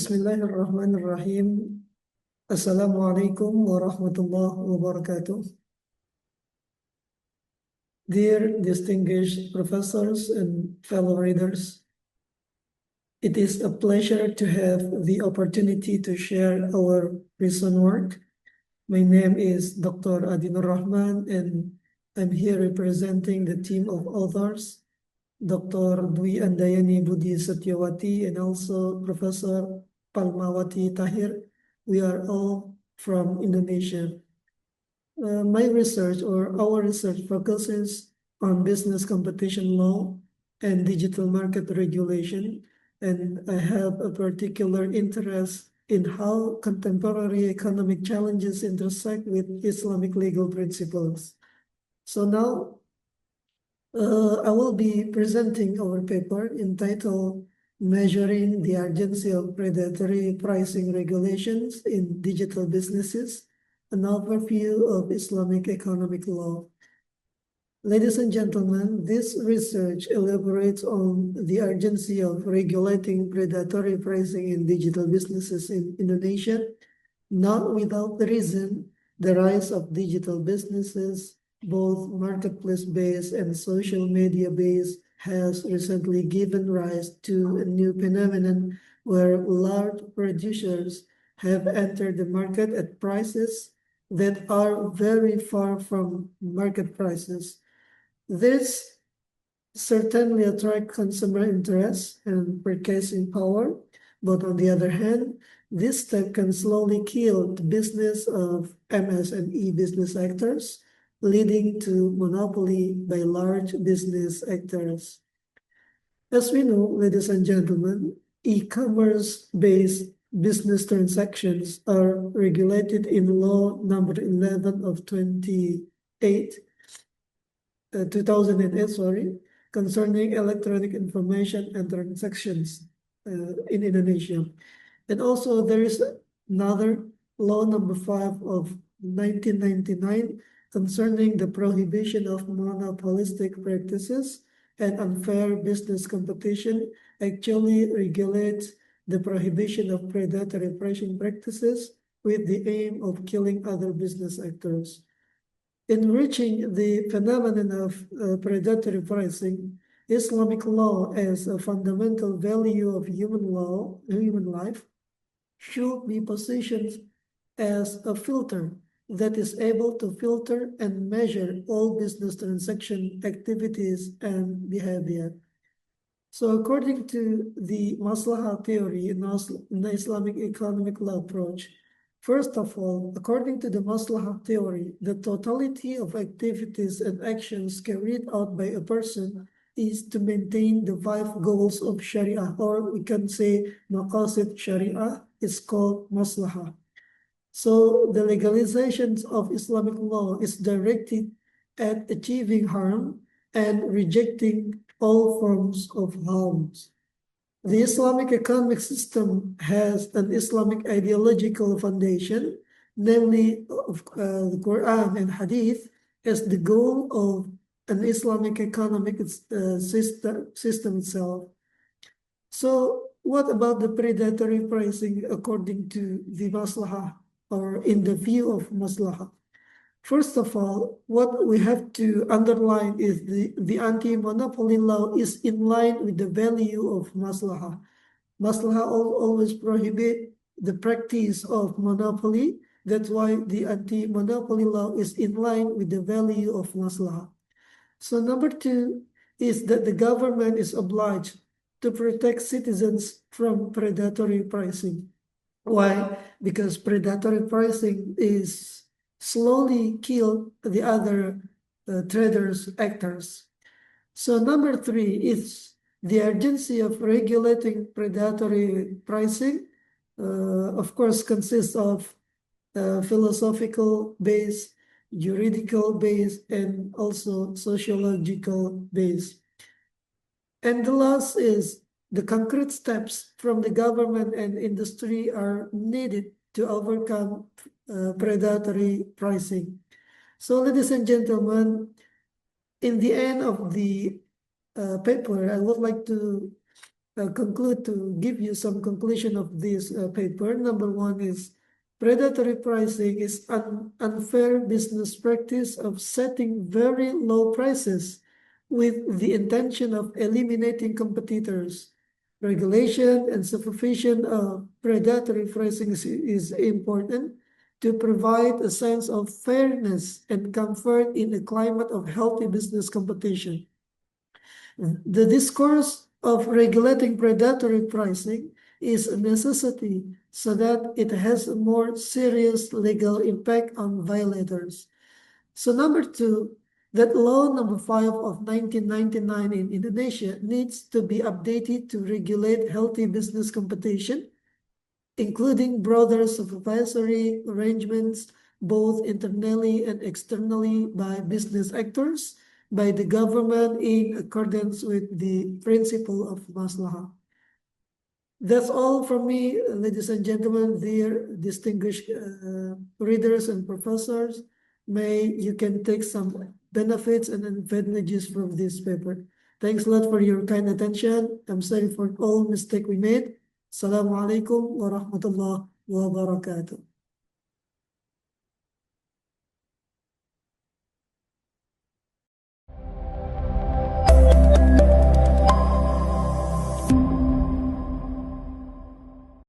Bismillahirrahmanirrahim. Assalamualaikum warahmatullahi wabarakatuh. Dear distinguished professors and fellow readers, it is a pleasure to have the opportunity to share our recent work. My name is Dr. Adinur Rahman, and I'm here representing the team of authors, Dr. Dwi Andayani Budi Satyawati, and also Professor Palmawati Tahir. We are all from Indonesia. My research or our research focuses on business competition law and digital market regulation, and I have a particular interest in how contemporary economic challenges intersect with Islamic legal principles. So now I will be presenting our paper entitled Measuring the Urgency of Predatory Pricing Regulations in Digital Businesses, an overview of Islamic economic law. Ladies and gentlemen, this research elaborates on the urgency of regulating predatory pricing in digital businesses in Indonesia. Not without reason, the rise of digital businesses, both marketplace-based and social media-based, has recently given rise to a new phenomenon where large producers have entered the market at prices that are very far from market prices. This certainly attracts consumer interest and purchasing power, but on the other hand, this step can slowly kill the business of MSME business actors, leading to monopoly by large business actors. As we know, ladies and gentlemen, e-commerce-based business transactions are regulated in Law number 11 of 2008, concerning electronic information and transactions in Indonesia. And also there is another Law number 5 of 1999 concerning the prohibition of monopolistic practices and unfair business competition, actually regulates the prohibition of predatory pricing practices with the aim of killing other business actors. In reaching the phenomenon of predatory pricing, Islamic law as a fundamental value of human life, should be positioned as a filter that is able to filter and measure all business transaction activities and behavior. So according to the maslahah theory in the Islamic economic law approach, first of all, according to the maslahah theory, the totality of activities and actions carried out by a person is to maintain the 5 goals of Sharia, or we can say maqasid Sharia is called maslahah. So the legalization of Islamic law is directed at achieving harm and rejecting all forms of harms. The Islamic economic system has an Islamic ideological foundation, namely the Quran and Hadith, as the goal of an Islamic economic system itself. So what about the predatory pricing according to the maslahah, or in the view of maslahah? First of all, what we have to underline is the anti-monopoly law is in line with the value of maslahah. Maslahah always prohibit the practice of monopoly. That's why the anti-monopoly law is in line with the value of maslahah. So number 2 is that the government is obliged to protect citizens from predatory pricing. Why? Because predatory pricing is slowly kill the other traders, actors. So number 3 is the urgency of regulating predatory pricing, of course, consists of philosophical base, juridical base, and also sociological base. And the last is the concrete steps from the government and industry are needed to overcome predatory pricing. So ladies and gentlemen, in the end of the paper, I would like to conclude to give you some conclusion of this paper. Number one is predatory pricing is an unfair business practice of setting very low prices with the intention of eliminating competitors. Regulation and supervision of predatory pricing is important to provide a sense of fairness and comfort in a climate of healthy business competition. The discourse of regulating predatory pricing is a necessity so that it has a more serious legal impact on violators. So number two, that law number 5 of 1999 in Indonesia needs to be updated to regulate healthy business competition, including broader supervisory arrangements both internally and externally by business actors, by the government in accordance with the principle of maslahah. That's all from me, ladies and gentlemen, dear distinguished readers and professors. May you can take some benefits and advantages from this paper. Thanks a lot for your kind attention. I'm sorry for all mistake we made. Assalamualaikum warahmatullahi wabarakatuh.